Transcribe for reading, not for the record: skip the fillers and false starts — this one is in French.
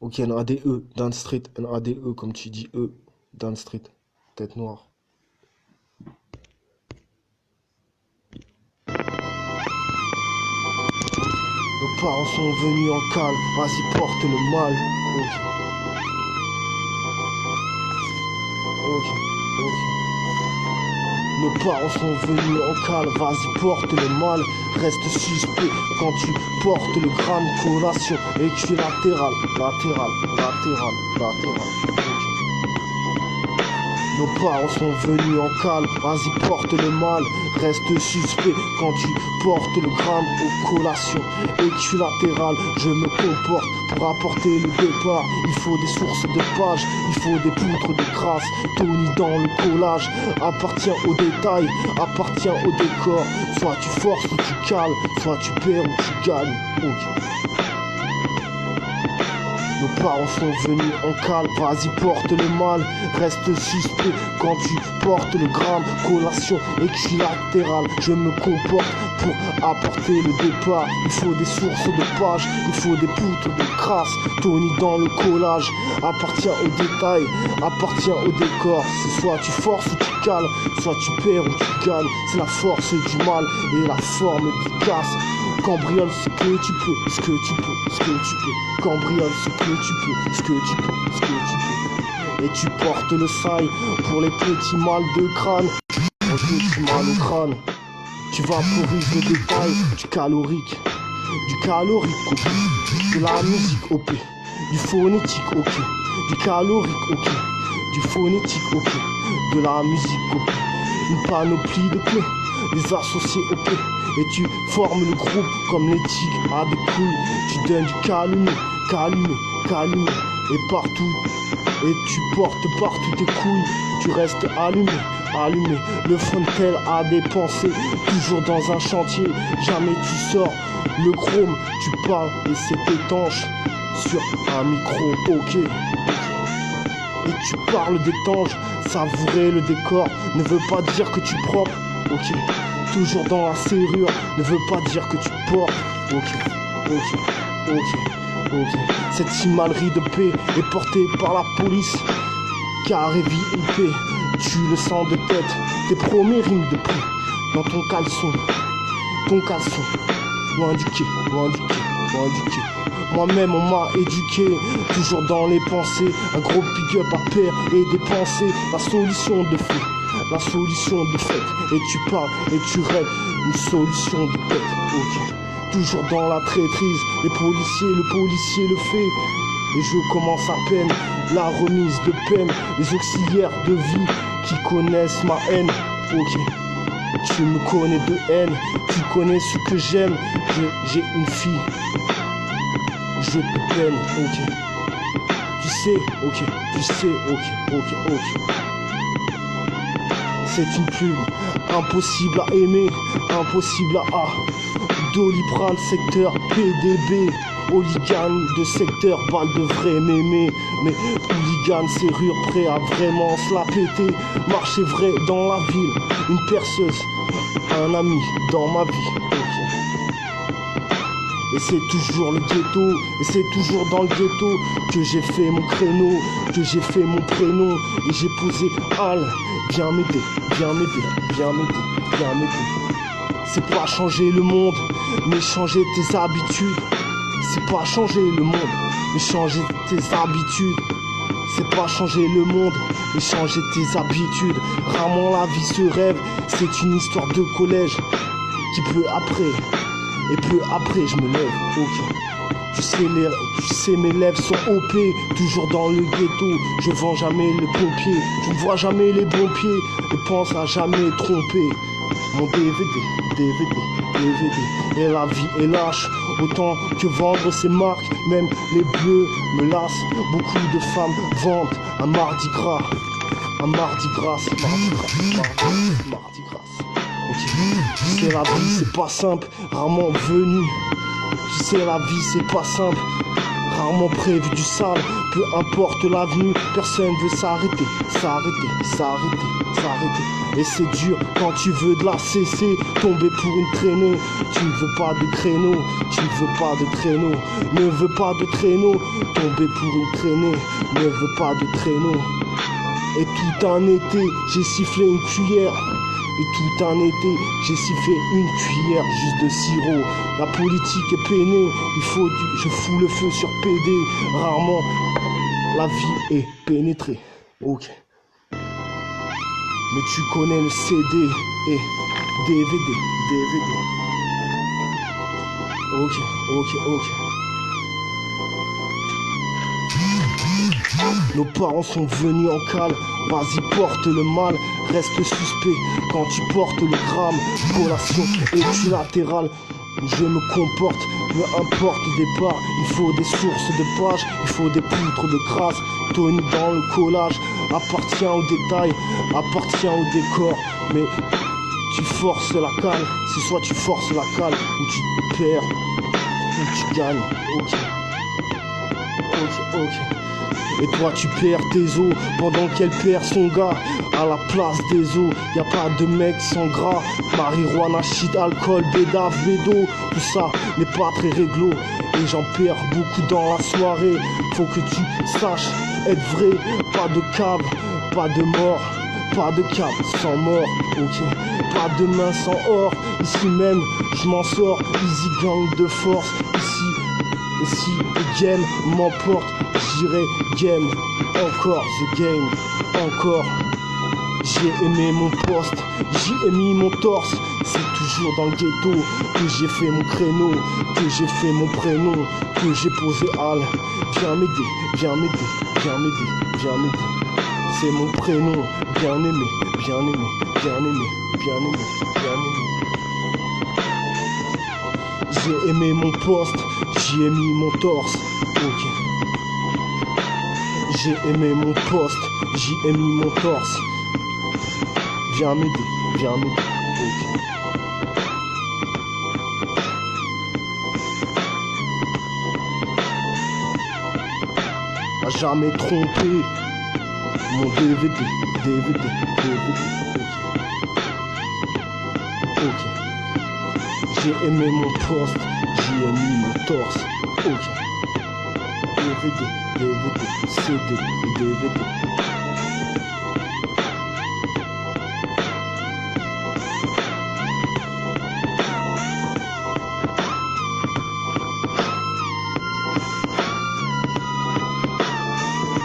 Ok, NADE, Down Street, NADE, comme tu dis, Down Street, tête noire. Nos parents sont venus en calme, vas-y porte le mal. Ok, ok. Nos parents sont venus en calme, vas-y porte le mal. Reste suspect quand tu portes le gramme. Collation, équilatéral, latéral, latéral, latéral. Nos parents sont venus en calme, vas-y porte le mal. Reste suspect quand tu portes le gramme aux collations équilatérales. Je me comporte pour apporter le départ. Il faut des sources de pages, il faut des poutres de crasse. Tony dans le collage appartient aux détails, appartient au décor. Soit tu forces ou tu cales, soit tu perds ou tu gagnes. Okay. Nos parents sont venus en calme, vas-y porte le mal. Reste suspect quand tu portes le gramme. Collation équilatérale, je me comporte pour apporter le départ. Il faut des sources de pages, il faut des poutres de crasse. Tony dans le collage appartient aux détails, appartient au décor. C'est soit tu forces ou tu cales, soit tu perds ou tu gagnes. C'est la force du mal et la forme du casse. Cambriole ce que tu peux, ce que tu peux, ce que tu peux. Cambriole ce que tu peux, ce que tu peux, ce que tu peux. Et tu portes le sail pour les petits mal de crâne. Un petit mal au crâne. Tu vaporises le détail du calorique. Du calorique, ok. De la musique, ok. Du phonétique, ok. Du calorique, ok. Du phonétique, ok. De la musique, ok. Une panoplie de clés, les associés, ok. Et tu formes le groupe comme les tigres à des couilles. Tu donnes du calumet, calumet, calumet. Et partout, et tu portes partout tes couilles. Tu restes allumé, allumé. Le frontel a des pensées, toujours dans un chantier. Jamais tu sors le chrome, tu parles et c'est étanche. Sur un micro, ok. Et tu parles d'étanche, savourer le décor ne veut pas dire que tu propre, ok. Toujours dans la serrure, ne veut pas dire que tu portes. Ok, ok, ok, ok. Cette imalerie de paix est portée par la police. Carré VIP, tu le sens de tête. Tes premiers rimes de prix dans ton caleçon. Ton caleçon, loin du quai, loin du quai, loin du quai. Moi-même on m'a éduqué, toujours dans les pensées. Un gros big up à père et des pensées. La solution de fait, la solution de fait. Et tu parles et tu rêves, une solution de tête, ok. Toujours dans la traîtrise, les policiers, le policier le fait. Et je commence à peine la remise de peine. Les auxiliaires de vie qui connaissent ma haine, ok. Tu me connais de haine, tu connais ce que j'aime. J'ai une fille, je te peine, ok. Tu sais, ok, tu sais, ok, ok, ok. C'est une plume, impossible à aimer, impossible à Doliprane, secteur PDB. Hooligan de secteur, balle de vrai mémé. Mais hooligan, serrure, prêt à vraiment se la péter. Marcher vrai dans la ville, une perceuse, un ami dans ma vie, ok. Et c'est toujours le ghetto, et c'est toujours dans le ghetto que j'ai fait mon créneau, que j'ai fait mon prénom. Et j'ai posé Al, viens m'aider, viens m'aider, viens m'aider, viens m'aider. C'est pas changer le monde, mais changer tes habitudes. C'est pas changer le monde, mais changer tes habitudes. C'est pas changer le monde, mais changer tes habitudes. Rarement la vie se rêve, c'est une histoire de collège qui peu après, et peu après je me lève, ok. Tu sais mes lèvres sont OP, toujours dans le ghetto. Je vends jamais les pompiers, je ne vois jamais les bons pieds. Ne pense à jamais tromper. Mon DVD, et la vie est lâche. Autant que vendre ses marques, même les bleus me lassent. Beaucoup de femmes vendent un mardi gras. Un mardi gras, mardi gras. Okay. Tu sais la vie c'est pas simple, rarement venu. Tu sais la vie c'est pas simple, rarement prévu du sale. Peu importe l'avenue, personne veut s'arrêter. Et c'est dur quand tu veux de la cesser, tomber pour une traînée. Tu ne veux pas de créneau, ne veux pas de traîneau, tomber pour une traînée, ne veux pas de traîneau. Et tout un été, j'ai sifflé une cuillère. Juste de sirop. La politique est peinée, je fous le feu sur PD. Rarement, la vie est pénétrée. Ok. Mais tu connais le CD et DVD. Ok. Nos parents sont venus en cale, vas-y porte le mal, reste suspect quand tu portes le gramme. Collation équilatérale, je me comporte, peu importe le départ. Il faut des sources de pages, il faut des poutres de crasse. Tony dans le collage, appartient aux détails, appartient au décor. Mais tu forces la cale, c'est soit tu forces la cale ou tu perds, ou tu gagnes. Ok. Et toi tu perds tes os pendant qu'elle perd son gars. À la place des os, y a pas de mec sans gras. Marijuana, shit, alcool, bédave, bédo. Tout ça n'est pas très réglo. Et j'en perds beaucoup dans la soirée. Faut que tu saches être vrai. Pas de cave, pas de mort. Pas de cave sans mort, ok. Pas de main sans or. Ici même, je m'en sors. Easy gang de force. Et si le game m'emporte, j'irai game, encore the game, encore. J'ai aimé mon poste, j'y ai mis mon torse. C'est toujours dans le ghetto que j'ai fait mon créneau, que j'ai fait mon prénom, que j'ai posé Al. Viens m'aider. C'est mon prénom, bien aimé. J'ai aimé mon poste, j'y ai mis mon torse, ok. J'ai aimé mon poste, j'y ai mis mon torse. Viens m'aider, ok. A jamais trompé mon DVD, ok. J'ai aimé mon poste, j'y ai mis mon torse, ok. DVD, CD, DVD.